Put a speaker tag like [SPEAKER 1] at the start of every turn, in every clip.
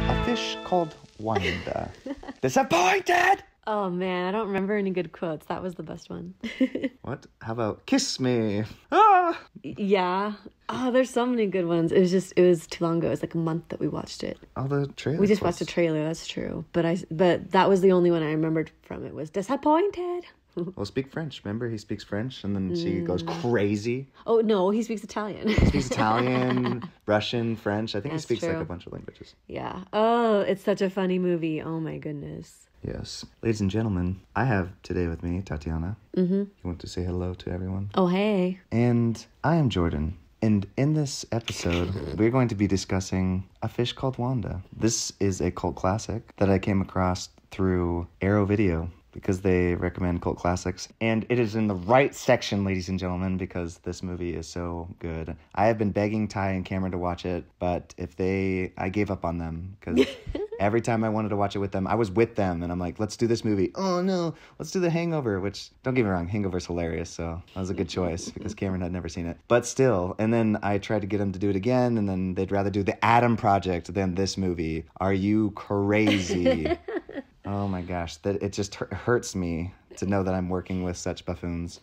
[SPEAKER 1] A fish called Wanda. Disappointed!
[SPEAKER 2] Oh man, I don't remember any good quotes. That was the best one.
[SPEAKER 1] What? How about kiss me? Ah!
[SPEAKER 2] Yeah. Oh, there's so many good ones. It was too long ago. It was like a month that we watched it.
[SPEAKER 1] All the trailers.
[SPEAKER 2] We just watched a trailer, that's true. But that was the only one I remembered from it was disappointed.
[SPEAKER 1] Well, speak French. Remember, he speaks French, and then she goes crazy.
[SPEAKER 2] Oh, no, he speaks Italian.
[SPEAKER 1] He speaks Italian, Russian, French. I think
[SPEAKER 2] That's
[SPEAKER 1] he speaks
[SPEAKER 2] true.
[SPEAKER 1] like a bunch of languages.
[SPEAKER 2] Yeah. Oh, it's such a funny movie. Oh, my goodness.
[SPEAKER 1] Yes. Ladies and gentlemen, I have today with me Tatiana. Mm-hmm. You want to say hello to everyone?
[SPEAKER 2] Oh, hey.
[SPEAKER 1] And I am Jordan. And in this episode, we're going to be discussing A Fish Called Wanda. This is a cult classic that I came across through Arrow Video, because they recommend cult classics. And it is in the right section, ladies and gentlemen, because this movie is so good. I have been begging Ty and Cameron to watch it, but I gave up on them, because every time I wanted to watch it with them, I was with them, and I'm like, let's do this movie. Oh, no, let's do The Hangover, which, don't get me wrong, Hangover's hilarious, so that was a good choice, because Cameron had never seen it. But still, and then I tried to get them to do it again, and then they'd rather do The Adam Project than this movie. Are you crazy? Oh my gosh, that it just hurts me to know that I'm working with such buffoons.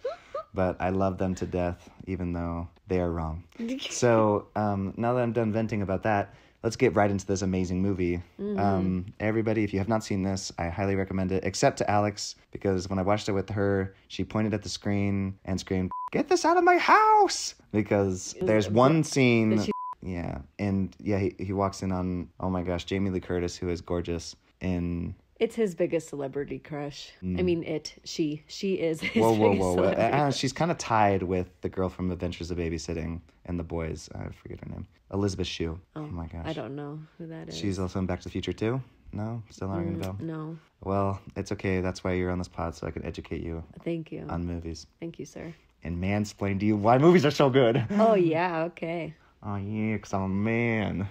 [SPEAKER 1] But I love them to death, even though they are wrong. So now that I'm done venting about that, let's get right into this amazing movie. Mm-hmm. Everybody, if you have not seen this, I highly recommend it, except to Alex, because when I watched it with her, she pointed at the screen and screamed, "Get this out of my house!" Because there's one scene... Yeah, and yeah, he walks in on, oh my gosh, Jamie Lee Curtis, who is gorgeous in...
[SPEAKER 2] It's his biggest celebrity crush. I mean, she is his biggest celebrity.
[SPEAKER 1] She's kind of tied with the girl from Adventures of Babysitting and the boys. I forget her name. Elizabeth Shue. Oh my gosh.
[SPEAKER 2] I don't know who that is.
[SPEAKER 1] She's also in Back to the Future too? No? Still not ringing a bell?
[SPEAKER 2] No.
[SPEAKER 1] Well, it's okay. That's why you're on this pod, so I can educate you.
[SPEAKER 2] Thank you.
[SPEAKER 1] On movies.
[SPEAKER 2] Thank you, sir.
[SPEAKER 1] And mansplain to you why movies are so good.
[SPEAKER 2] Oh, yeah, okay.
[SPEAKER 1] Oh, yeah, because I'm a man.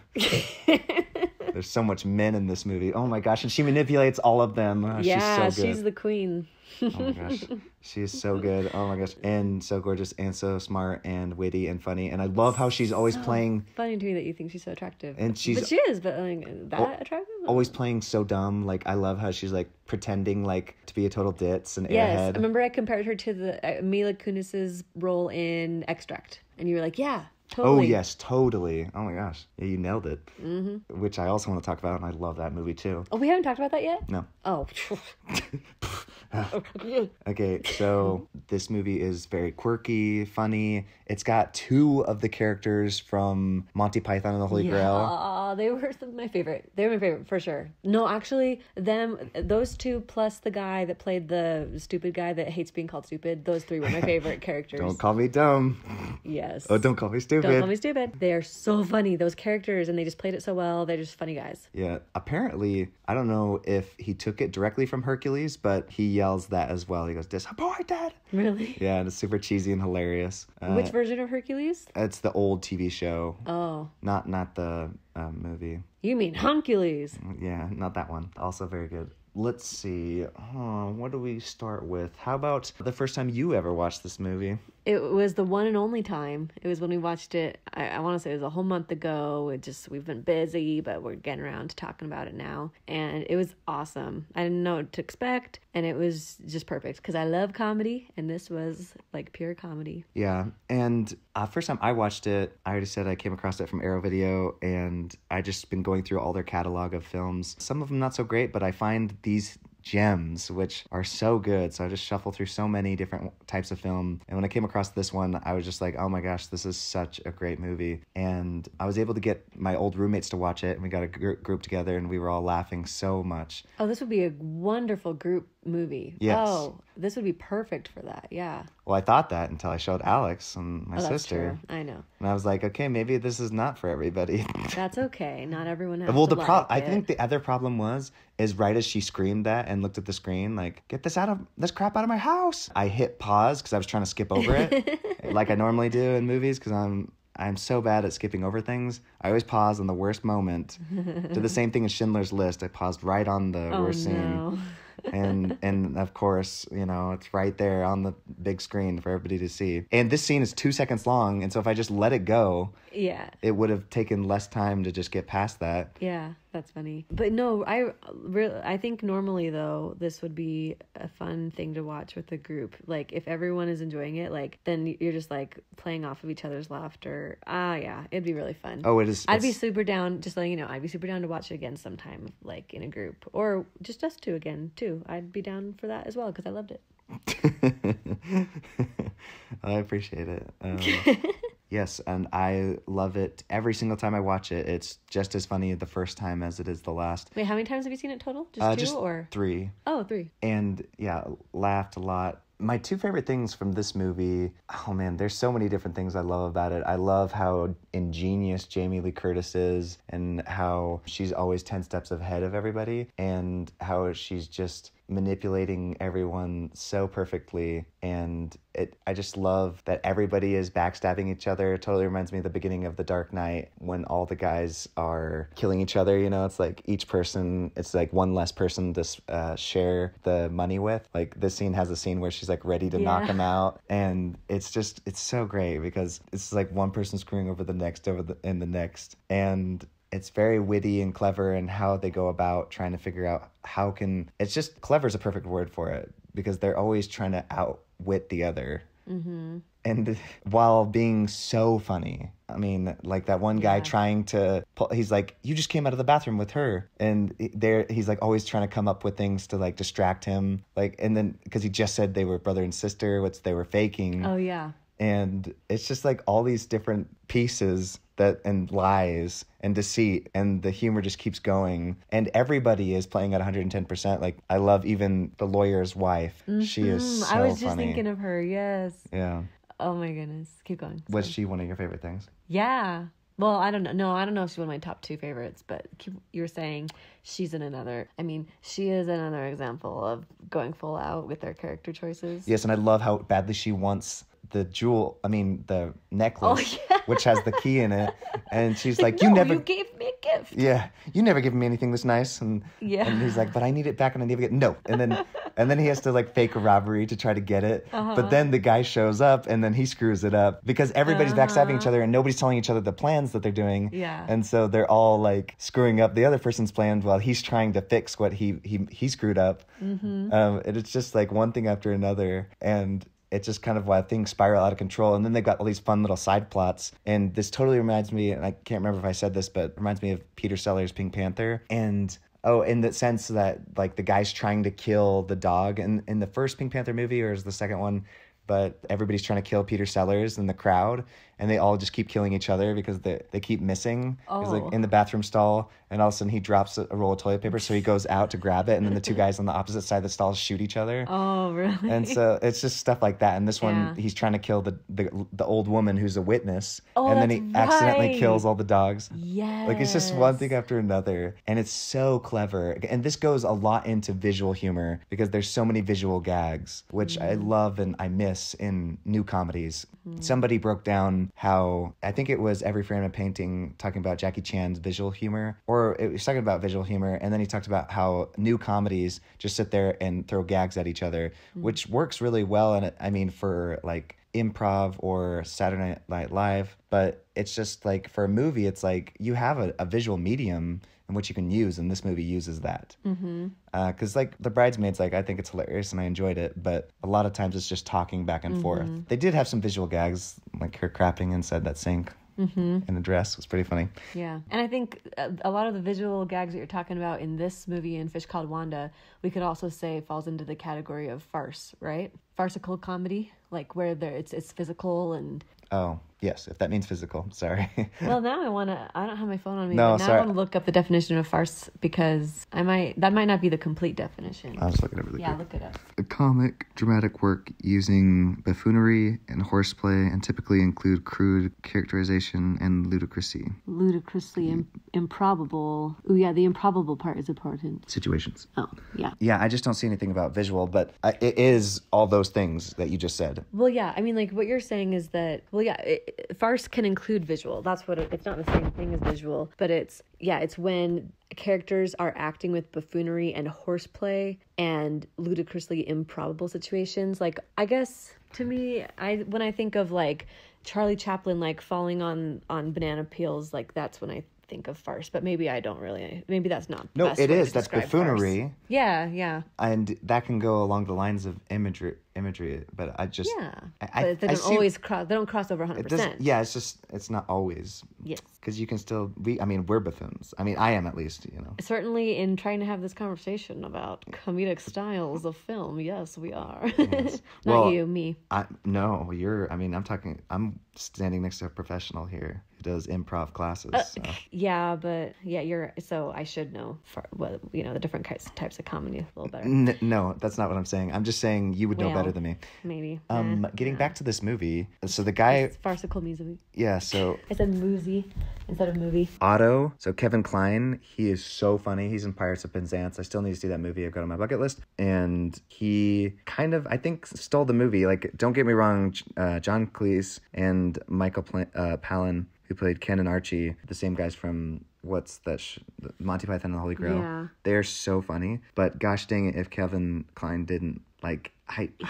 [SPEAKER 1] There's so much men in this movie. Oh my gosh, and she manipulates all of them.
[SPEAKER 2] Yeah,
[SPEAKER 1] she's so good.
[SPEAKER 2] She's the queen.
[SPEAKER 1] Oh my gosh, she's so good. Oh my gosh, and so gorgeous, and so smart, and witty, and funny. And I love how she's always playing.
[SPEAKER 2] Funny to me that you think she's so attractive.
[SPEAKER 1] And she
[SPEAKER 2] is, but like, that attractive.
[SPEAKER 1] Always playing so dumb. Like I love how she's like pretending like to be a total ditz and airhead.
[SPEAKER 2] Yes, I remember I compared her to the Mila Kunis's role in Extract, and you were like, yeah. Totally.
[SPEAKER 1] Oh, yes, totally. Oh, my gosh. Yeah, you nailed it. Mm-hmm. Which I also want to talk about, and I love that movie, too.
[SPEAKER 2] Oh, we haven't talked about that yet?
[SPEAKER 1] No.
[SPEAKER 2] Oh.
[SPEAKER 1] Okay, so this movie is very quirky, funny. It's got two of the characters from Monty Python and the Holy Grail.
[SPEAKER 2] They were my favorite. They were my favorite, for sure. No, actually, those two plus the guy that played the stupid guy that hates being called stupid, those three were my favorite characters.
[SPEAKER 1] Don't call me dumb.
[SPEAKER 2] Yes.
[SPEAKER 1] Oh, don't call me stupid.
[SPEAKER 2] Don't call me stupid. They are so funny, those characters, and they just played it so well. They're just funny guys.
[SPEAKER 1] Yeah. Apparently, I don't know if he took it directly from Hercules, but he yells that as well. He goes, "Disappointed!"
[SPEAKER 2] Really?
[SPEAKER 1] Yeah, and it's super cheesy and hilarious.
[SPEAKER 2] Which version of Hercules?
[SPEAKER 1] It's the old TV show.
[SPEAKER 2] Oh.
[SPEAKER 1] Not the movie.
[SPEAKER 2] You mean Huncules?
[SPEAKER 1] Yeah, not that one. Also very good. Let's see. What do we start with? How about the first time you ever watched this movie?
[SPEAKER 2] It was the one and only time. It was when we watched it. I want to say it was a whole month ago. We've been busy, but we're getting around to talking about it now. And it was awesome. I didn't know what to expect, and it was just perfect because I love comedy, and this was like pure comedy.
[SPEAKER 1] Yeah, and first time I watched it, I already said I came across it from Arrow Video, and I just been going through all their catalog of films. Some of them not so great, but I find these gems which are so good, so I just shuffle through so many different types of film, and when I came across this one, I was just like, oh my gosh, this is such a great movie. And I was able to get my old roommates to watch it, and we got a group together, and we were all laughing so much.
[SPEAKER 2] Oh, this would be a wonderful group movie.
[SPEAKER 1] Yes.
[SPEAKER 2] Oh, this would be perfect for that. Yeah.
[SPEAKER 1] Well, I thought that until I showed Alex and my sister.
[SPEAKER 2] True. I know.
[SPEAKER 1] And I was like, okay, maybe this is not for everybody.
[SPEAKER 2] That's okay. Not everyone has
[SPEAKER 1] well,
[SPEAKER 2] to like
[SPEAKER 1] I
[SPEAKER 2] it.
[SPEAKER 1] think the other problem is right as she screamed that and looked at the screen, like, get this crap out of my house. I hit pause because I was trying to skip over it, like I normally do in movies, because I'm so bad at skipping over things. I always pause on the worst moment. Did the same thing in Schindler's List. I paused right on the worst scene. And of course, it's right there on the big screen for everybody to see. And this scene is 2 seconds long, and so if I just let it go,
[SPEAKER 2] Yeah.
[SPEAKER 1] it would have taken less time to just get past that.
[SPEAKER 2] Yeah, that's funny. But no, I think normally though this would be a fun thing to watch with the group. Like if everyone is enjoying it, like then you're just like playing off of each other's laughter. Yeah, it'd be really fun.
[SPEAKER 1] Oh, it is.
[SPEAKER 2] I'd be super down. Just letting you know, I'd be super down to watch it again sometime, like in a group or just us two again too. I'd be down for that as well because I loved it.
[SPEAKER 1] I appreciate it. Yes, and I love it every single time I watch it. It's just as funny the first time as it is the last.
[SPEAKER 2] Wait, how many times have you seen it total? Just two
[SPEAKER 1] just
[SPEAKER 2] or
[SPEAKER 1] 3?
[SPEAKER 2] Oh, 3.
[SPEAKER 1] And yeah, laughed a lot. My 2 favorite things from this movie, oh man, there's so many different things I love about it. I love how ingenious Jamie Lee Curtis is and how she's always 10 steps ahead of everybody and how she's just manipulating everyone so perfectly. And I just love that everybody is backstabbing each other. It totally reminds me of the beginning of The Dark Knight when all the guys are killing each other. It's like each person, it's like one less person to share the money with. Like this scene has a scene where she's like ready to knock him out. And it's so great because it's like one person screwing over the next and the next. And it's very witty and clever in how they go about trying to figure out it's just clever is a perfect word for it because they're always trying to outwit the other. Mm-hmm. And while being so funny, I mean, like that one guy trying to he's like, you just came out of the bathroom with her. And he's like always trying to come up with things to like distract him. Like, and then because he just said they were brother and sister, which they were faking.
[SPEAKER 2] Oh, yeah.
[SPEAKER 1] And it's just like all these different pieces and lies and deceit, and the humor just keeps going. And everybody is playing at 110%. Like I love even the lawyer's wife. Mm-hmm. She is so funny.
[SPEAKER 2] I was just thinking of her. Yes.
[SPEAKER 1] Yeah.
[SPEAKER 2] Oh my goodness. Keep going. Sorry.
[SPEAKER 1] Was she one of your favorite things?
[SPEAKER 2] Yeah. Well, I don't know. No, I don't know if she's one of my top 2 favorites, but you were saying she is another example of going full out with their character choices.
[SPEAKER 1] Yes, and I love how badly she wants the necklace, which has the key in it. And she's like, you
[SPEAKER 2] gave me a gift.
[SPEAKER 1] Yeah, you never give me anything this nice. And he's like, but I need it back and I never get no. And then he has to like fake a robbery to try to get it. Uh-huh. But then the guy shows up and then he screws it up because everybody's backstabbing each other and nobody's telling each other the plans that they're doing.
[SPEAKER 2] Yeah.
[SPEAKER 1] And so they're all like screwing up the other person's plans while he's trying to fix what he screwed up. Mm-hmm. And it's just like one thing after another. And it's just kind of why things spiral out of control. And then they've got all these fun little side plots. And this totally reminds me, and I can't remember if I said this, but it reminds me of Peter Sellers' Pink Panther. And in the sense that like the guy's trying to kill the dog in the first Pink Panther movie, or is the second one, but everybody's trying to kill Peter Sellers in the crowd, and they all just keep killing each other because they keep missing. He's like in the bathroom stall, and all of a sudden he drops a roll of toilet paper, so he goes out to grab it, and then the 2 guys on the opposite side of the stall shoot each other.
[SPEAKER 2] Oh, really?
[SPEAKER 1] And so it's just stuff like that. And this one, he's trying to kill the old woman who's a witness, and then he accidentally kills all the dogs.
[SPEAKER 2] Yes.
[SPEAKER 1] Like it's just one thing after another, and it's so clever. And this goes a lot into visual humor because there's so many visual gags, which I love and I miss in new comedies. Somebody broke down how, I think it was Every Frame a Painting, talking about Jackie Chan's visual humor, or it was talking about visual humor, and then he talked about how new comedies just sit there and throw gags at each other, which works really well. And I mean, for like improv or Saturday Night Live, but it's just like for a movie, it's like you have a visual medium in which you can use, and this movie uses that. Because like The Bridesmaids, like I think it's hilarious and I enjoyed it, but a lot of times it's just talking back and forth. They did have some visual gags, like her crapping inside that sink in a dress was pretty funny.
[SPEAKER 2] Yeah, and I think a lot of the visual gags that you're talking about in this movie and Fish Called Wanda, we could also say falls into the category of farce, right? Farcical comedy, like where it's physical and...
[SPEAKER 1] Oh, yes, if that means physical. Sorry.
[SPEAKER 2] Well, now I don't have my phone on me.
[SPEAKER 1] No,
[SPEAKER 2] but now
[SPEAKER 1] sorry.
[SPEAKER 2] I want to look up the definition of farce because that might not be the complete definition.
[SPEAKER 1] I'll just look it up really quick.
[SPEAKER 2] Yeah, look it up.
[SPEAKER 1] A comic, dramatic work using buffoonery and horseplay and typically include crude characterization and ludicrousy.
[SPEAKER 2] Ludicrously improbable. Oh, yeah, the improbable part is important.
[SPEAKER 1] Situations.
[SPEAKER 2] Oh, yeah.
[SPEAKER 1] Yeah, I just don't see anything about visual, but it is all those things that you just said.
[SPEAKER 2] Well, yeah, I mean, like, what you're saying is that, well, yeah, farce can include visual. That's what it's not the same thing as visual, but it's when characters are acting with buffoonery and horseplay and ludicrously improbable situations. Like, I guess to me, when I think of like Charlie Chaplin like falling on banana peels, like that's when I think of farce. But maybe I don't really. Maybe that's not. The best way to
[SPEAKER 1] That's
[SPEAKER 2] describe
[SPEAKER 1] buffoonery.
[SPEAKER 2] Farce. Yeah.
[SPEAKER 1] And that can go along the lines of imagery. But I just
[SPEAKER 2] but they don't always cross. They don't cross over 100%.
[SPEAKER 1] Yeah, it's not always.
[SPEAKER 2] Yes.
[SPEAKER 1] Because you can still we're buffoons. I mean, I am at least.
[SPEAKER 2] Certainly, in trying to have this conversation about comedic styles of film, yes, we are.
[SPEAKER 1] Yes.
[SPEAKER 2] Not you, me.
[SPEAKER 1] No, you're. I mean, I'm standing next to a professional here who does improv classes. So.
[SPEAKER 2] Yeah, but you're. So I should know the different types of comedy a little better.
[SPEAKER 1] No, that's not what I'm saying. I'm just saying you would know better than me.
[SPEAKER 2] Maybe.
[SPEAKER 1] Getting back to this movie, so the guy.
[SPEAKER 2] It's farcical music.
[SPEAKER 1] Yeah, so.
[SPEAKER 2] I said movie instead of movie.
[SPEAKER 1] Otto, so Kevin Kline, he is so funny. He's in Pirates of Penzance. I still need to see that movie. I've got it on my bucket list. And he kind of, I think, stole the movie. Like, don't get me wrong, John Cleese and Michael Palin, who played Ken and Archie, the same guys from what's that Monty Python and the Holy Grail. Yeah. They're so funny. But gosh dang it, if Kevin Kline didn't,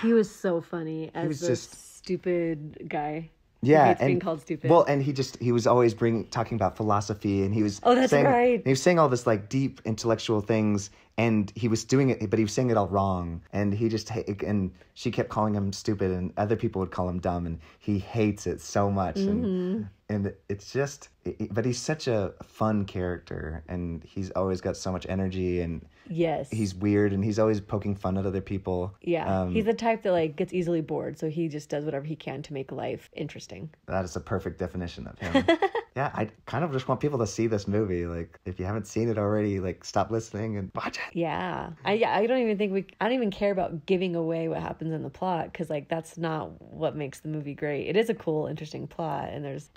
[SPEAKER 1] he
[SPEAKER 2] was so funny as the stupid guy.
[SPEAKER 1] Yeah,
[SPEAKER 2] and being called stupid.
[SPEAKER 1] Well, and he was always talking about philosophy, and he was
[SPEAKER 2] right.
[SPEAKER 1] He was saying all this like deep intellectual things, and he was doing it, but he was saying it all wrong, and she kept calling him stupid, and other people would call him dumb, and he hates it so much, and it's just, but he's such a fun character, and he's always got so much energy, and
[SPEAKER 2] yes,
[SPEAKER 1] he's weird, and he's always poking fun at other people.
[SPEAKER 2] Yeah, he's the type that like gets easily bored, so he just does whatever he can to make life interesting.
[SPEAKER 1] That is a perfect definition of him. Yeah, I kind of just want people to see this movie. Like, if you haven't seen it already, like, stop listening and watch it.
[SPEAKER 2] Yeah. I don't even care about giving away what happens in the plot, because, like, that's not what makes the movie great. It is a cool, interesting plot, and I was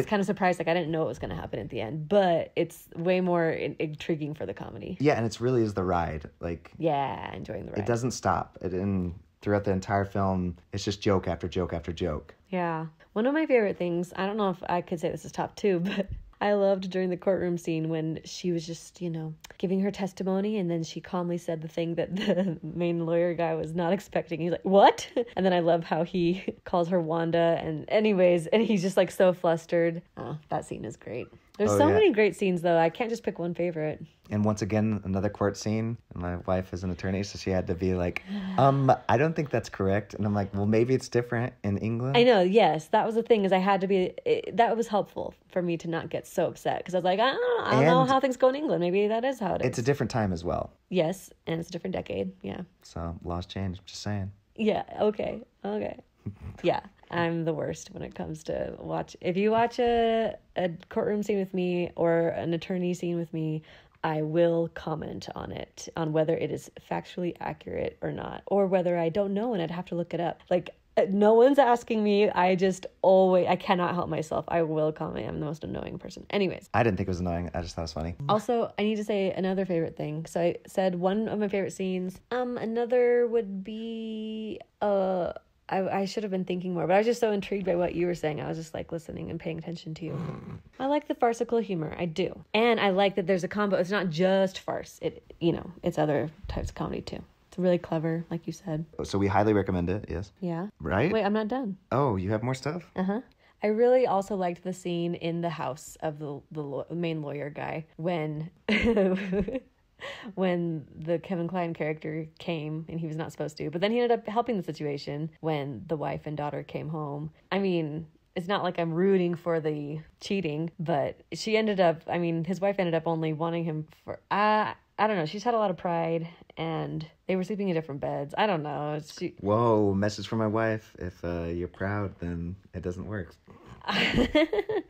[SPEAKER 2] kind of surprised, like, I didn't know what was going to happen at the end, but it's way more intriguing for the comedy.
[SPEAKER 1] Yeah, and it really is the ride. Like,
[SPEAKER 2] yeah, enjoying the ride.
[SPEAKER 1] It doesn't stop. Throughout the entire film, it's just joke after joke after joke.
[SPEAKER 2] Yeah. One of my favorite things, I don't know if I could say this is top 2, but I loved during the courtroom scene when she was just, giving her testimony, and then she calmly said the thing that the main lawyer guy was not expecting. He's like, what? And then I love how he calls her Wanda, and he's just like so flustered. Oh, that scene is great. There's many great scenes, though. I can't just pick one favorite.
[SPEAKER 1] And once again, another court scene. My wife is an attorney, so she had to be like, I don't think that's correct. And I'm like, well, maybe it's different in England.
[SPEAKER 2] I know, yes. That was the thing, is I had to be... that was helpful for me to not get so upset. Because I was like, I don't know how things go in England. Maybe that is how it is.
[SPEAKER 1] It's a different time as well.
[SPEAKER 2] Yes, and it's a different decade, yeah.
[SPEAKER 1] So, laws change, just saying.
[SPEAKER 2] Yeah, okay. Yeah, I'm the worst when it comes to watch. If you watch a courtroom scene with me or an attorney scene with me, I will comment on it, on whether it is factually accurate or not, or whether I don't know and I'd have to look it up. Like, no one's asking me. I cannot help myself. I will comment. I'm the most annoying person. Anyways.
[SPEAKER 1] I didn't think it was annoying. I just thought it was funny.
[SPEAKER 2] Also, I need to say another favorite thing. So I said one of my favorite scenes. Another would be, I should have been thinking more, but I was just so intrigued by what you were saying. I was just like listening and paying attention to you. I like the farcical humor. I do. And I like that there's a combo. It's not just farce. It's other types of comedy too. It's really clever, like you said.
[SPEAKER 1] So we highly recommend it, yes.
[SPEAKER 2] Yeah.
[SPEAKER 1] Right?
[SPEAKER 2] Wait, I'm not done.
[SPEAKER 1] Oh, you have more stuff?
[SPEAKER 2] Uh-huh. I really also liked the scene in the house of the main lawyer guy when... when the Kevin Kline character came, and he was not supposed to, but then he ended up helping the situation when the wife and daughter came home. I mean, it's not like I'm rooting for the cheating, but his wife ended up only wanting him for, I don't know, she's had a lot of pride, and they were sleeping in different beds. I don't know.
[SPEAKER 1] Whoa, message from my wife. If you're proud, then it doesn't work.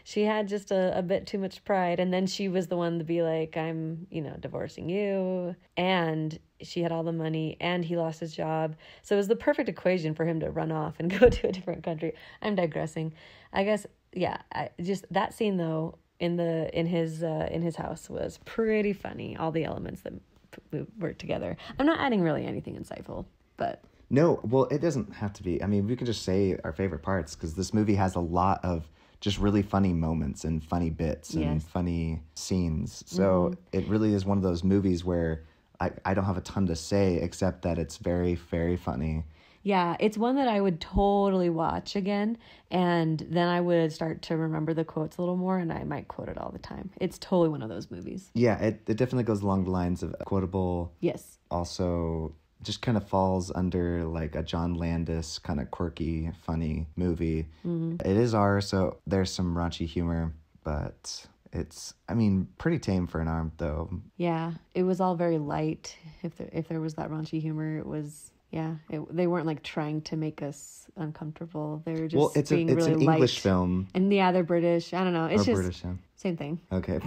[SPEAKER 2] She had just a bit too much pride, and then she was the one to be like, I'm divorcing you, and she had all the money, and he lost his job, so it was the perfect equation for him to run off and go to a different country. I'm digressing, I guess. Yeah, just that scene though in his house was pretty funny. All the elements that work together. I'm not adding really anything insightful, but
[SPEAKER 1] no, well, it doesn't have to be. I mean, we can just say our favorite parts, because this movie has a lot of just really funny moments and funny bits and funny scenes. So it really is one of those movies where I don't have a ton to say except that it's very, very funny.
[SPEAKER 2] Yeah, it's one that I would totally watch again, and then I would start to remember the quotes a little more, and I might quote it all the time. It's totally one of those movies.
[SPEAKER 1] Yeah, it definitely goes along the lines of quotable.
[SPEAKER 2] Yes.
[SPEAKER 1] Also, just kind of falls under like a John Landis kind of quirky, funny movie. It is R, so there's some raunchy humor, but it's, I mean, pretty tame for an R, though.
[SPEAKER 2] Yeah, it was all very light. If there was that raunchy humor, it was... Yeah, they weren't like trying to make us uncomfortable. They were just
[SPEAKER 1] it's
[SPEAKER 2] being really
[SPEAKER 1] an
[SPEAKER 2] light.
[SPEAKER 1] English film.
[SPEAKER 2] And yeah, they're British. I don't know. It's just
[SPEAKER 1] British, yeah.
[SPEAKER 2] Same thing.
[SPEAKER 1] Okay.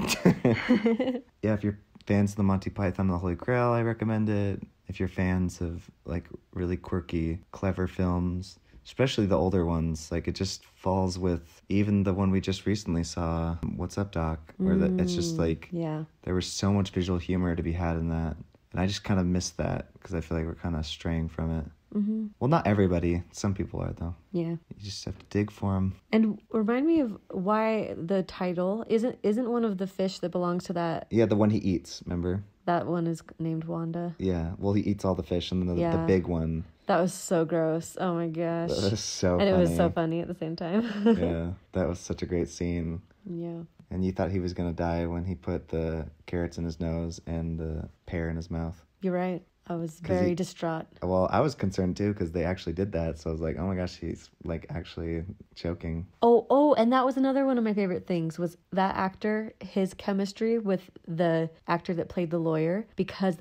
[SPEAKER 1] Yeah, if you're fans of the Monty Python and the Holy Grail, I recommend it. If you're fans of like really quirky, clever films, especially the older ones, like it just falls with even the one we just recently saw, What's Up, Doc? Where it's just like there was so much visual humor to be had in that. And I just kind of miss that because I feel like we're kind of straying from it. Mm-hmm. Well, not everybody. Some people are, though. Yeah. You just have to dig for them.
[SPEAKER 2] And remind me of why the title isn't one of the fish that belongs to that.
[SPEAKER 1] Yeah, the one he eats, remember?
[SPEAKER 2] That one is named Wanda.
[SPEAKER 1] Yeah. Well, he eats all the fish, and then the big one.
[SPEAKER 2] That was so gross. Oh, my gosh.
[SPEAKER 1] That was so
[SPEAKER 2] funny. And
[SPEAKER 1] it
[SPEAKER 2] was so funny at the same time.
[SPEAKER 1] Yeah. That was such a great scene. Yeah. And you thought he was going to die when he put the carrots in his nose and the pear in his mouth.
[SPEAKER 2] You're right. I was very distraught.
[SPEAKER 1] Well, I was concerned too because they actually did that. So I was like, oh my gosh, he's like actually choking.
[SPEAKER 2] Oh, and that was another one of my favorite things was that actor, his chemistry with the actor that played the lawyer, because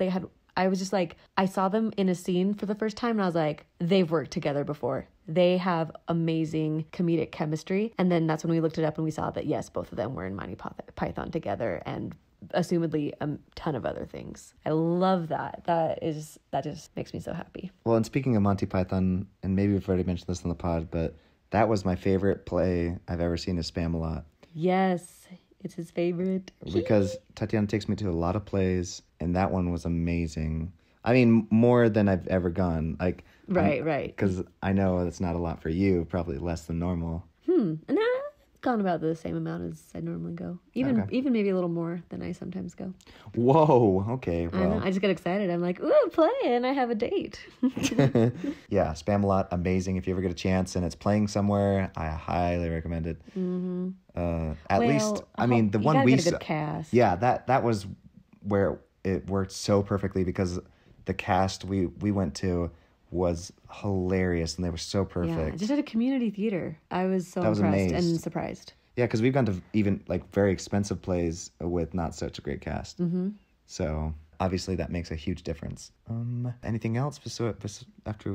[SPEAKER 2] I was just like, I saw them in a scene for the first time and I was like, they've worked together before. They have amazing comedic chemistry. And then that's when we looked it up and we saw that, yes, both of them were in Monty Python together and assumedly a ton of other things. I love that. That just makes me so happy.
[SPEAKER 1] Well, and speaking of Monty Python, and maybe we've already mentioned this on the pod, but that was my favorite play I've ever seen is Spamalot.
[SPEAKER 2] Yes, it's his favorite.
[SPEAKER 1] Because Tatiana takes me to a lot of plays, and that one was amazing. I mean, more than I've ever gone. Like,
[SPEAKER 2] right.
[SPEAKER 1] Because I know that's not a lot for you, probably less than normal.
[SPEAKER 2] And I've gone about the same amount as I normally go. Even maybe a little more than I sometimes go.
[SPEAKER 1] Whoa, okay. Well.
[SPEAKER 2] I know, I just get excited. I'm like, ooh, play, and I have a date.
[SPEAKER 1] Yeah, Spamalot, amazing. If you ever get a chance and it's playing somewhere, I highly recommend it. Mm-hmm. At least, I mean, the one we saw.
[SPEAKER 2] Cast.
[SPEAKER 1] Yeah, that was where it worked so perfectly because the cast we went to was hilarious and they were so perfect.
[SPEAKER 2] Yeah, just at a community theater. I was so impressed and surprised.
[SPEAKER 1] Yeah, because we've gone to even like very expensive plays with not such a great cast. Mm-hmm. So obviously that makes a huge difference. Anything else after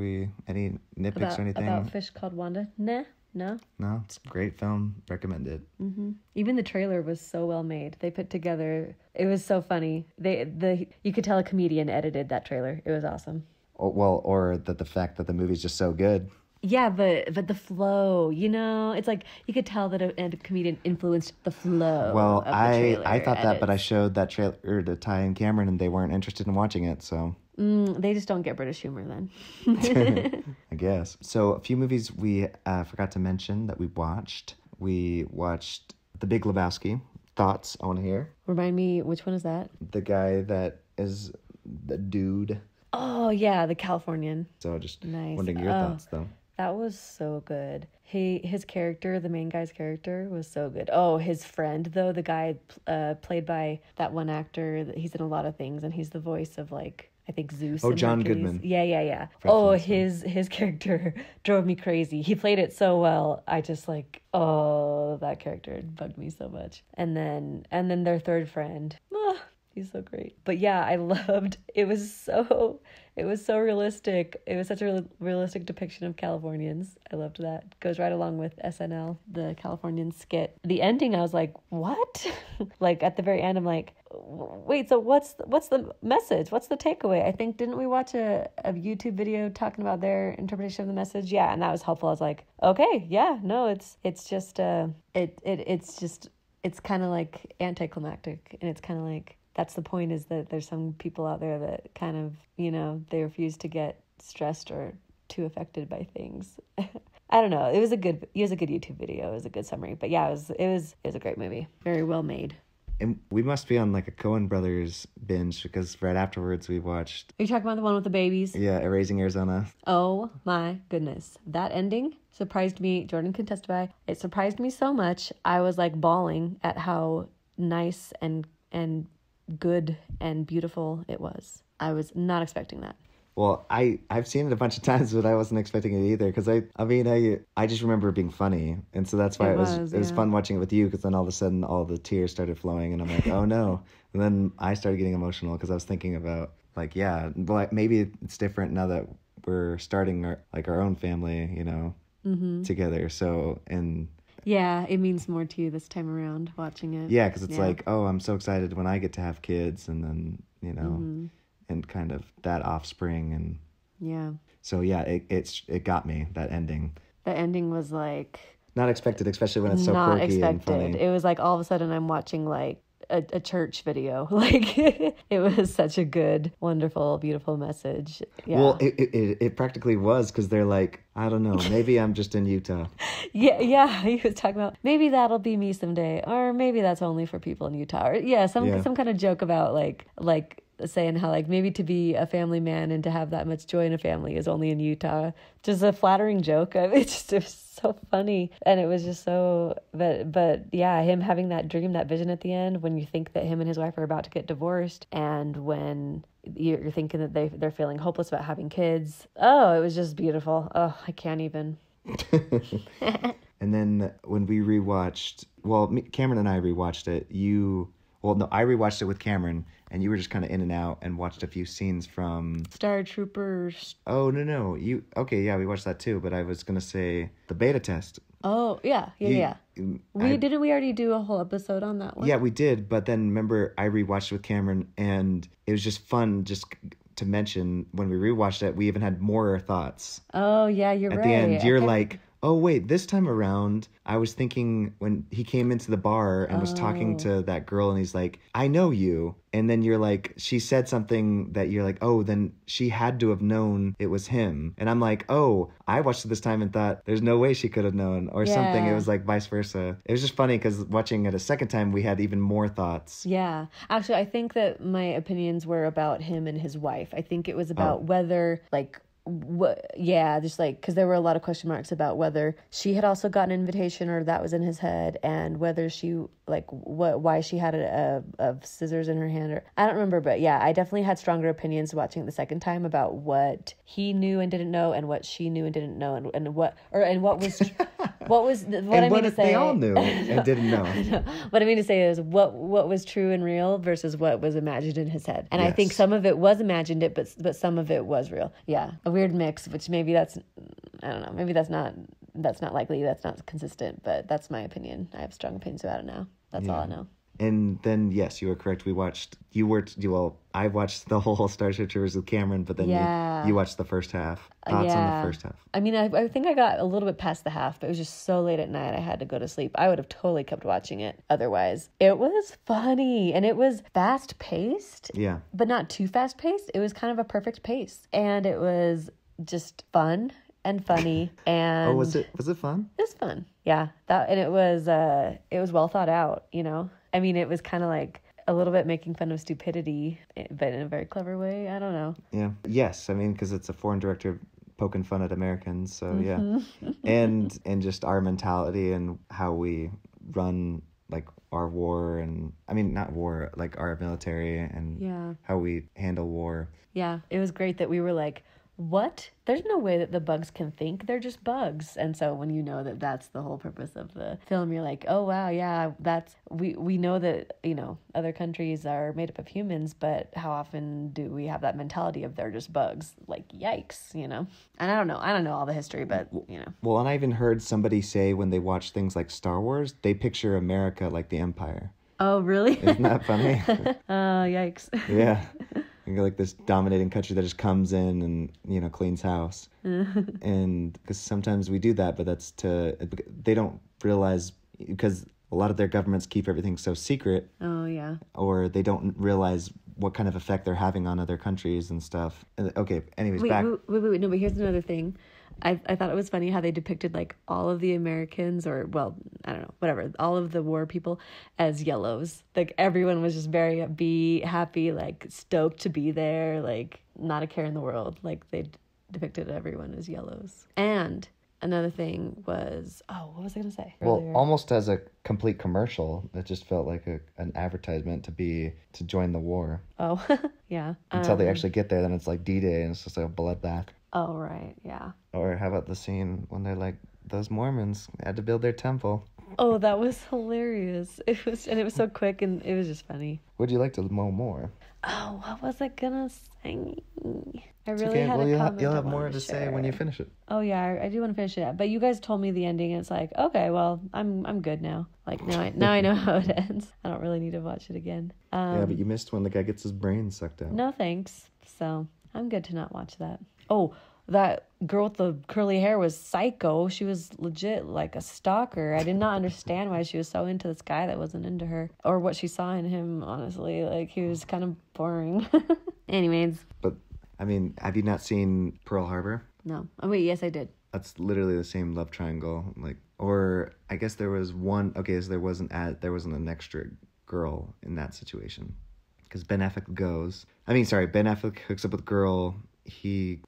[SPEAKER 1] any nitpicks or anything?
[SPEAKER 2] About Fish Called Wanda? Nah. No?
[SPEAKER 1] No, it's a great film. Recommend it.
[SPEAKER 2] Mm-hmm. Even the trailer was so well made. They put together... It was so funny. You could tell a comedian edited that trailer. It was awesome.
[SPEAKER 1] Or that the fact that the movie's just so good.
[SPEAKER 2] Yeah, but the flow, it's like you could tell that a comedian influenced the flow.
[SPEAKER 1] Well,
[SPEAKER 2] of the trailer
[SPEAKER 1] I thought that, but I showed that trailer to Ty and Cameron, and they weren't interested in watching it. So
[SPEAKER 2] they just don't get British humor then.
[SPEAKER 1] I guess. So a few movies we forgot to mention that we watched. We watched The Big Lebowski. Thoughts? I want to hear.
[SPEAKER 2] Remind me, which one is that?
[SPEAKER 1] The guy that is the dude.
[SPEAKER 2] Oh yeah, the Californian.
[SPEAKER 1] So just wondering your thoughts though.
[SPEAKER 2] That was so good. His character, the main guy's character, was so good. Oh, his friend though, the guy played by that one actor. He's in a lot of things, and he's the voice of like I think Zeus.
[SPEAKER 1] Oh, John Goodman.
[SPEAKER 2] Yeah. His character drove me crazy. He played it so well. I just that character bugged me so much. And then their third friend. He's so great. But yeah, I loved it. Was so realistic. It was such a realistic depiction of Californians. I loved that. Goes right along with SNL, the Californian skit. The ending, I was like, what? Like at the very end, I'm like, wait, so what's the message? What's the takeaway? I think, didn't we watch a YouTube video talking about their interpretation of the message? Yeah, and that was helpful. I was like, okay, yeah, no, it's just it's kind of like anticlimactic, and it's kind of like, that's the point, is that there's some people out there that kind of, they refuse to get stressed or too affected by things. I don't know. It was a good YouTube video. It was a good summary. But yeah, it was a great movie. Very well made.
[SPEAKER 1] And we must be on like a Coen Brothers binge because right afterwards we watched...
[SPEAKER 2] Are you talking about the one with the babies?
[SPEAKER 1] Yeah, Erasing Arizona.
[SPEAKER 2] Oh my goodness. That ending surprised me. Jordan can testify. It surprised me so much. I was like bawling at how nice and good and beautiful it was. I was not expecting that.
[SPEAKER 1] Well, I've seen it a bunch of times, but I wasn't expecting it either. Because I just remember it being funny, and so that's why it was fun watching it with you. Because then all of a sudden, all the tears started flowing, and I'm like, oh no. And then I started getting emotional because I was thinking about like, yeah, well, maybe it's different now that we're starting our own family, you know, together. So and.
[SPEAKER 2] Yeah, it means more to you this time around watching it.
[SPEAKER 1] Yeah, because it's like, oh, I'm so excited when I get to have kids, and then you know. And kind of that offspring, and
[SPEAKER 2] yeah.
[SPEAKER 1] So yeah, it got me, that ending.
[SPEAKER 2] The ending was like
[SPEAKER 1] not expected, especially when it's so quirky and funny.
[SPEAKER 2] It was like all of a sudden I'm watching like a church video. Like it was such a good, wonderful, beautiful message. Yeah.
[SPEAKER 1] Well, it practically was because they're like, I don't know, maybe I'm just in Utah.
[SPEAKER 2] Yeah. He was talking about maybe that'll be me someday, or maybe that's only for people in Utah. Or some kind of joke about like saying how like maybe to be a family man and to have that much joy in a family is only in Utah. Just a flattering joke. It was so funny, and it was just so. But yeah, him having that dream, that vision at the end, when you think that him and his wife are about to get divorced, and when you're thinking that they're feeling hopeless about having kids. Oh, it was just beautiful. Oh, I can't even.
[SPEAKER 1] And then when we rewatched, Cameron and I rewatched it. I rewatched it with Cameron, and you were just kind of in and out and watched a few scenes from...
[SPEAKER 2] Star Troopers.
[SPEAKER 1] Oh, no. Okay, yeah, we watched that too, but I was going to say the beta test.
[SPEAKER 2] Oh, yeah. Didn't we already do a whole episode on that one?
[SPEAKER 1] Yeah, we did, but then remember I rewatched it with Cameron, and it was just fun just to mention when we rewatched it, we even had more thoughts.
[SPEAKER 2] Oh, yeah, you're right.
[SPEAKER 1] At the end, you're like... Oh, wait, this time around, I was thinking when he came into the bar and was talking to that girl, and he's like, I know you. And then you're like, she said something that you're like, oh, then she had to have known it was him. And I'm like, oh, I watched it this time and thought, there's no way she could have known, or something. It was like vice versa. It was just funny because watching it a second time, we had even more thoughts.
[SPEAKER 2] Yeah. Actually, I think that my opinions were about him and his wife. I think it was about whether, like, just like because there were a lot of question marks about whether she had also gotten an invitation or that was in his head, and whether she why she had a scissors in her hand, or I don't remember, but yeah, I definitely had stronger opinions watching it the second time about what he knew and didn't know, and what she knew and didn't know, and what was
[SPEAKER 1] they all knew and didn't know.
[SPEAKER 2] What I mean to say is what was true and real versus what was imagined in his head, and I think some of it was imagined, but some of it was real. Yeah, a weird mix, which maybe that's, I don't know, maybe that's not likely, that's not consistent, but that's my opinion. I have strong opinions about it now. That's all I know.
[SPEAKER 1] And then, yes, you were correct. I watched the whole Starship Troopers with Cameron, but then you watched the first half. Thoughts on the first half? I
[SPEAKER 2] mean, I think I got a little bit past the half, but it was just so late at night I had to go to sleep. I would have totally kept watching it otherwise. It was funny, and it was fast-paced.
[SPEAKER 1] Yeah.
[SPEAKER 2] But not too fast-paced. It was kind of a perfect pace. And it was just fun and funny. And
[SPEAKER 1] was it fun?
[SPEAKER 2] It was fun. Yeah. It was well thought out, you know? I mean, it was kind of like a little bit making fun of stupidity, but in a very clever way. I don't know.
[SPEAKER 1] Yeah. Yes. I mean, because it's a foreign director poking fun at Americans. So yeah. And just our mentality and how we run like our war, and I mean, not war, like our military, and how we handle war.
[SPEAKER 2] Yeah. It was great that we were like, what? There's no way that the bugs can think. They're just bugs. And so when you know that that's the whole purpose of the film, you're like, oh, wow, yeah, we know that, you know, other countries are made up of humans, but how often do we have that mentality of they're just bugs? Like, yikes, you know? And I don't know all the history, but, you know.
[SPEAKER 1] Well, and I even heard somebody say when they watch things like Star Wars, they picture America like the Empire.
[SPEAKER 2] Oh, really?
[SPEAKER 1] Isn't that funny?
[SPEAKER 2] Yikes.
[SPEAKER 1] Yeah. You're like this dominating country that just comes in and, you know, cleans house. And because sometimes we do that, but they don't realize, because a lot of their governments keep everything so secret.
[SPEAKER 2] Oh, yeah.
[SPEAKER 1] Or they don't realize what kind of effect they're having on other countries and stuff. Okay, anyways,
[SPEAKER 2] wait, no, but here's another thing. I thought it was funny how they depicted like all of the Americans, or well, I don't know, whatever, all of the war people as yellows. Like everyone was just very upbeat, happy, like stoked to be there, like not a care in the world. Like they depicted everyone as yellows. And another thing was, what was I going to say earlier?
[SPEAKER 1] Well, almost as a complete commercial, it just felt like an advertisement to join the war.
[SPEAKER 2] Oh, yeah.
[SPEAKER 1] Until they actually get there, then it's like D-Day, and it's just like a bloodbath.
[SPEAKER 2] Oh, right, yeah.
[SPEAKER 1] Or how about the scene when they're like, those Mormons had to build their temple.
[SPEAKER 2] Oh, that was hilarious. It was so quick, and it was just funny.
[SPEAKER 1] Would you like to know more?
[SPEAKER 2] Oh, what was I gonna say? I really
[SPEAKER 1] okay.
[SPEAKER 2] had
[SPEAKER 1] Well,
[SPEAKER 2] a comment.
[SPEAKER 1] You'll have more to say when you finish it.
[SPEAKER 2] Oh yeah, I do want to finish it. But you guys told me the ending, and it's like, okay, well, I'm good now. Like now I know how it ends. I don't really need to watch it again.
[SPEAKER 1] Yeah, but you missed when the guy gets his brain sucked out.
[SPEAKER 2] No thanks. So I'm good to not watch that. Oh, that girl with the curly hair was psycho. She was legit like a stalker. I did not understand why she was so into this guy that wasn't into her, or what she saw in him, honestly. Like, he was kind of boring. Anyways.
[SPEAKER 1] But, I mean, have you not seen Pearl Harbor?
[SPEAKER 2] No. Oh, wait, yes, I did.
[SPEAKER 1] That's literally the same love triangle. Like, or I guess there was one, okay, so there wasn't an extra girl in that situation. Because Ben Affleck hooks up with a girl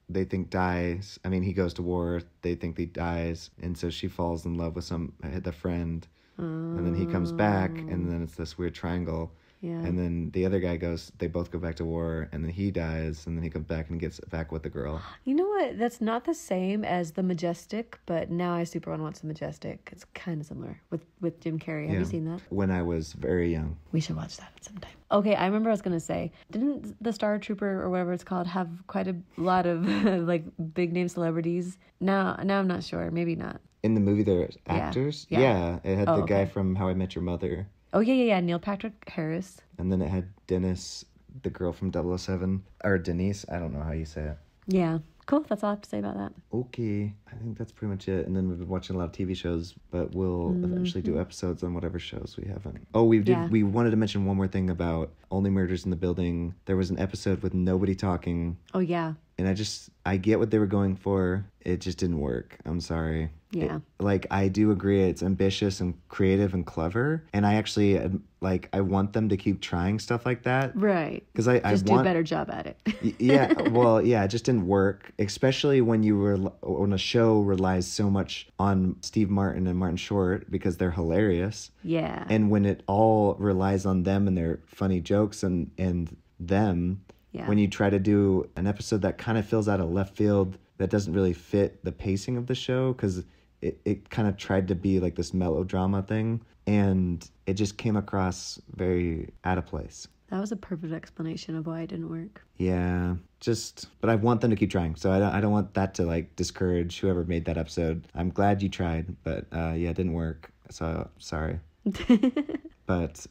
[SPEAKER 1] they think dies. I mean, he goes to war. They think he dies, and so she falls in love with the friend, and then he comes back, and then it's this weird triangle.
[SPEAKER 2] Yeah.
[SPEAKER 1] And then the other guy goes. They both go back to war, and then he dies, and then he comes back and gets back with the girl.
[SPEAKER 2] You know what? That's not the same as The Majestic, but now I super want to watch The Majestic. It's kind of similar with Jim Carrey. Have you seen that?
[SPEAKER 1] When I was very young.
[SPEAKER 2] We should watch that sometime. Okay, I remember I was going to say, didn't the Star Trooper or whatever it's called have quite a lot of like big name celebrities? Now I'm not sure. Maybe not.
[SPEAKER 1] In the movie, there's actors? Yeah. It had the guy from How I Met Your Mother.
[SPEAKER 2] Oh, yeah. Neil Patrick Harris.
[SPEAKER 1] And then it had Dennis, the girl from 007. Or Denise, I don't know how you say it.
[SPEAKER 2] Yeah. Cool, that's all I have to say about that.
[SPEAKER 1] Okay, I think that's pretty much it. And then we've been watching a lot of TV shows, but we'll eventually do episodes on whatever shows we haven't. Oh, we wanted to mention one more thing about Only Murders in the Building. There was an episode with nobody talking.
[SPEAKER 2] Oh, yeah.
[SPEAKER 1] And I get what they were going for. It just didn't work. I'm sorry.
[SPEAKER 2] Yeah.
[SPEAKER 1] I do agree it's ambitious and creative and clever. And I actually, I want them to keep trying stuff like that.
[SPEAKER 2] Right.
[SPEAKER 1] Because I
[SPEAKER 2] do a better job at it.
[SPEAKER 1] It just didn't work. Especially when a show relies so much on Steve Martin and Martin Short because they're hilarious.
[SPEAKER 2] Yeah.
[SPEAKER 1] And when it all relies on them and their funny jokes and them... Yeah. When you try to do an episode that kind of fills out of left field, that doesn't really fit the pacing of the show, because it kind of tried to be like this melodrama thing, and it just came across very out of place.
[SPEAKER 2] That was a perfect explanation of why it didn't work.
[SPEAKER 1] Yeah, but I want them to keep trying, so I don't want that to discourage whoever made that episode. I'm glad you tried, but it didn't work, so sorry. But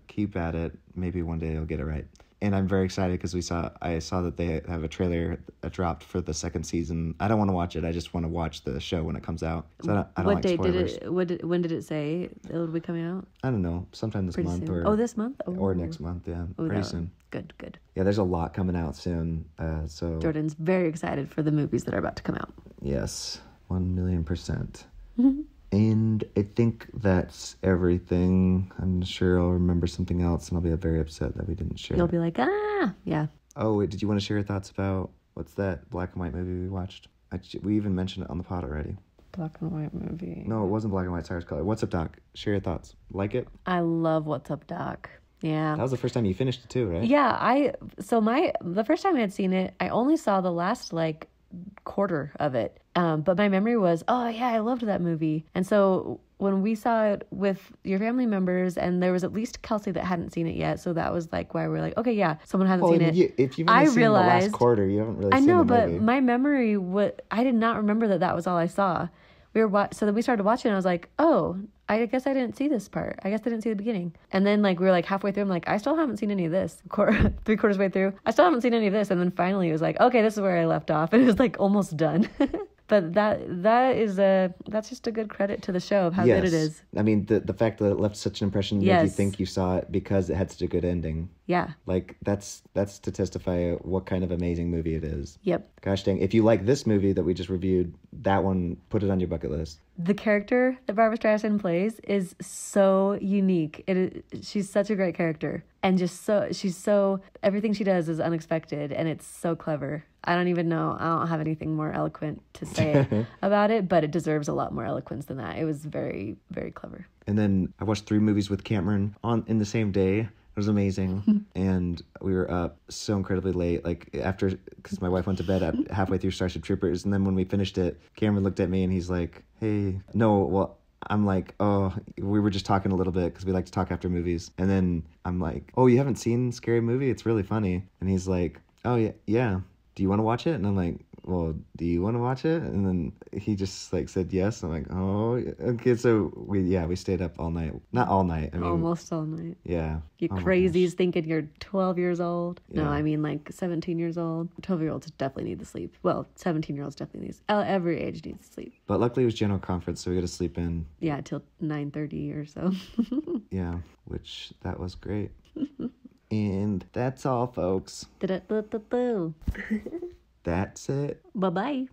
[SPEAKER 1] keep at it. Maybe one day you'll get it right. And I'm very excited because I saw that they have a trailer that dropped for the second season. I don't want to watch it. I just want to watch the show when it comes out. So I don't like spoilers.
[SPEAKER 2] When did it say it would be coming out?
[SPEAKER 1] I don't know. Sometime this month.
[SPEAKER 2] Soon. This month?
[SPEAKER 1] Or next month, yeah. Pretty soon.
[SPEAKER 2] Good.
[SPEAKER 1] Yeah, there's a lot coming out soon. So
[SPEAKER 2] Jordan's very excited for the movies that are about to come out.
[SPEAKER 1] Yes, 1,000,000%. And I think that's everything. I'm sure I'll remember something else, and I'll be very upset that we didn't share.
[SPEAKER 2] You'll be like, yeah.
[SPEAKER 1] Oh, wait, did you want to share your thoughts about, what's that black and white movie we watched? We even mentioned it on the pod already.
[SPEAKER 2] Black and white movie.
[SPEAKER 1] No, it wasn't black and white. Sorry, it's color. What's Up, Doc? Share your thoughts. Like it?
[SPEAKER 2] I love What's Up, Doc. Yeah.
[SPEAKER 1] That was the first time you finished it too, right?
[SPEAKER 2] Yeah, the first time I had seen it, I only saw the last, quarter of it. But my memory was, oh yeah, I loved that movie. And so when we saw it with your family members, and there was at least Kelsey that hadn't seen it yet, so that was why we're like, okay, yeah, someone hasn't seen it.
[SPEAKER 1] If you've only seen the last quarter, you haven't really seen the movie. I know,
[SPEAKER 2] but my memory I did not remember that was all I saw. So then we started watching, and I was like, oh, I guess I didn't see this part. I guess I didn't see the beginning. And then we were halfway through. I'm like, I still haven't seen any of this. 3/4 way through, I still haven't seen any of this. And then finally it was like, okay, this is where I left off. And it was almost done. But that's just a good credit to the show of how good it is.
[SPEAKER 1] I mean, the fact that it left such an impression made you think you saw it because it had such a good ending.
[SPEAKER 2] Yeah.
[SPEAKER 1] Like, that's to testify what kind of amazing movie it is.
[SPEAKER 2] Yep.
[SPEAKER 1] Gosh dang, if you like this movie that we just reviewed, that one, put it on your bucket list.
[SPEAKER 2] The character that Barbara Streisand plays is so unique. She's such a great character. And she's so, everything she does is unexpected, and it's so clever. I don't even know. I don't have anything more eloquent to say about it, but it deserves a lot more eloquence than that. It was very, very clever.
[SPEAKER 1] And then I watched 3 movies with Cameron in the same day. It was amazing. And we were up so incredibly late, like after, because my wife went to bed at halfway through Starship Troopers. And then when we finished it, Cameron looked at me and he's like, hey, no, well, I'm like, oh, we were just talking a little bit because we like to talk after movies. And then I'm like, oh, you haven't seen Scary Movie? It's really funny. And he's like, oh, yeah. Do you want to watch it? And I'm like, well, do you want to watch it? And then he just like said yes. I'm like, oh, okay. So we stayed up all night. Not all night. I mean,
[SPEAKER 2] almost all night.
[SPEAKER 1] Yeah.
[SPEAKER 2] You crazies thinking you're 12 years old.
[SPEAKER 1] Yeah.
[SPEAKER 2] No, I mean like 17 years old. 12-year-olds definitely need to sleep. Well, 17-year-olds definitely need. Every age needs to sleep.
[SPEAKER 1] But luckily it was general conference, so we got to sleep in.
[SPEAKER 2] Yeah, till 9:30 or so.
[SPEAKER 1] Yeah, which that was great. And that's all, folks. That's it.
[SPEAKER 2] Bye-bye.